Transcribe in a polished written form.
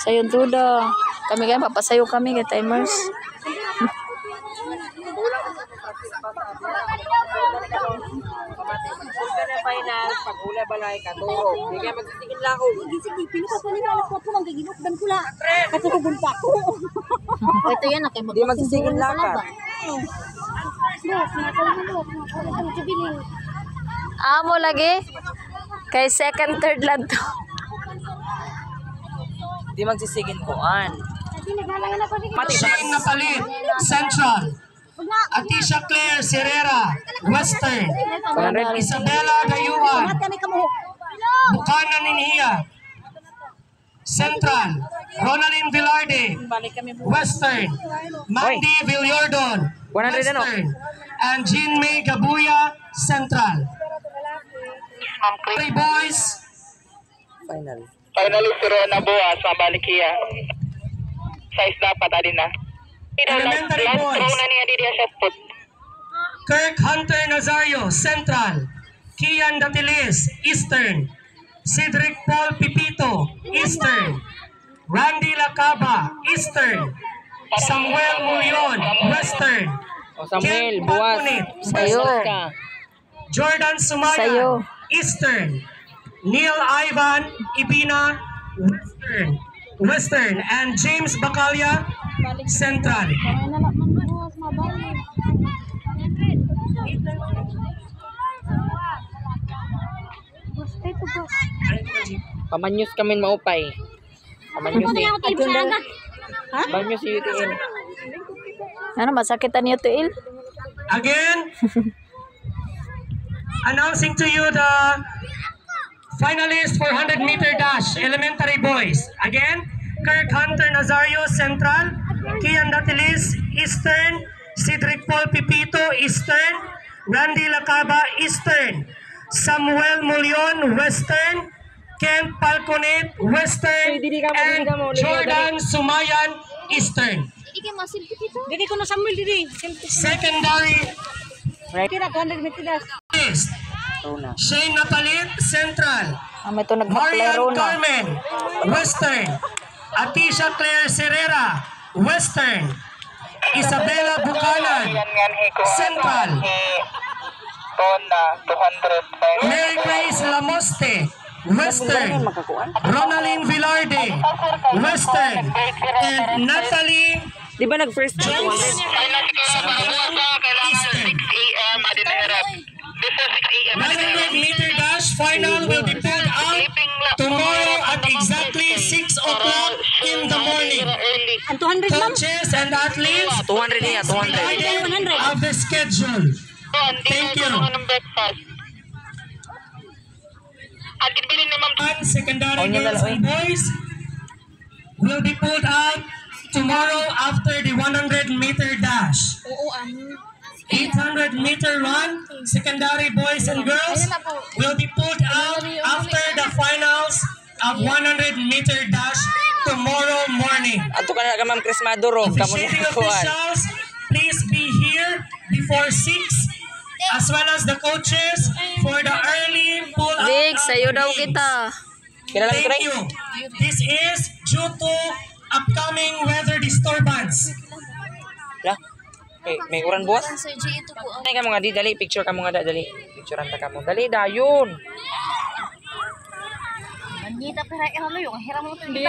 Sayo duda. Kami kaya papasayo kami kay timers. Final pag-ula balay katuro. Di kaya magsisigil lang ako. Pino pa pala na alas 4 lang giginukdan ko la. Katulog pa ako. Ito yan nakay Di magsisigil lang ka. Amo lagi. Kay second third lang to. Di magsisigil ko an. Shane Napalit, Central. Atisha Claire Serrera, Western. Isabela Dayuan, Bukanan Ninhiya, Central. Ronaldin Velarde, Western. Mandy Villordon, 100 Western. And Jean May Gabuya, Central. Three boys. Final. Finally, si Rona Boas sa Balikia. Size dapat alin na. Elementary boys. Rona niya di dia shot put. Kirk Hunter Nazario, Central. Kian Datilis, Eastern. Cedric Paul Pipito, Eastern. Randy Lacaba, Eastern. Samuel Mulion, Western. O Samuel, Ken buwas. Palpunit, Sayo. Western. Jordan Sumaya, Sayo. Eastern. Neil Ivan Ibina, Western. Western. And James Bacalia, Central. Pamanyos kami maupay. Pamanyos si. Pamanyos si UTN. Ano masakitan niyo to il? Again, announcing to you the finalists for 100-meter dash, elementary boys. Again, Kirk Hunter Nazario, Central. Kian Datilis, Eastern. Cedric Paul Pipito, Eastern. Randy Lacaba, Eastern. Samuel Mulion, Western. Ken Palconet, Western. And Jordan Sumayan, Eastern. Dili ko na Samuel dili. Secondary Kira 200 meters. list. Rona. Shane Napalit, Central. May ito Marian nagpaklaro na. Carmen, Western. Atisha Claire Serrera, Western. Isabela Bukanan, Central. Rona 200 final. Mary Grace Lamoste, Western. Ronaldin Velarde, Western. And Natalie Di ba nag-first na Jones, Final Sabawan, Eastern. 6 AM adin harap. Before 6 AM 100-meter dash final will be pulled out tomorrow at exactly 6 o'clock in the morning. Ang 200 ma'am. Coaches and athletes 200 niya, 200. guided of the schedule. Thank you. breakfast. Atin bilin ni Ma'am And secondary niya girls dalawa, and boys will be pulled out tomorrow after the 100-meter dash. 800-meter run, secondary boys and girls will be pulled out after the finals of 100-meter dash tomorrow morning. Ato ka na ka Ma'am Chris Maduro. Kamu Officiating niya kuhan. officials, please be here before 6, as well as the coaches for the early pull-out. Big, of sayo daw games. kita. Kilala mo Thank Tray? you. This is due to upcoming weather disturbance. La. Okay, may uran buwas? Ay ka mga di, dali. Picture ka mga dali. Picture anta ka mo. Dali, dayon. Nandita pero ano yung hiram mo. Hindi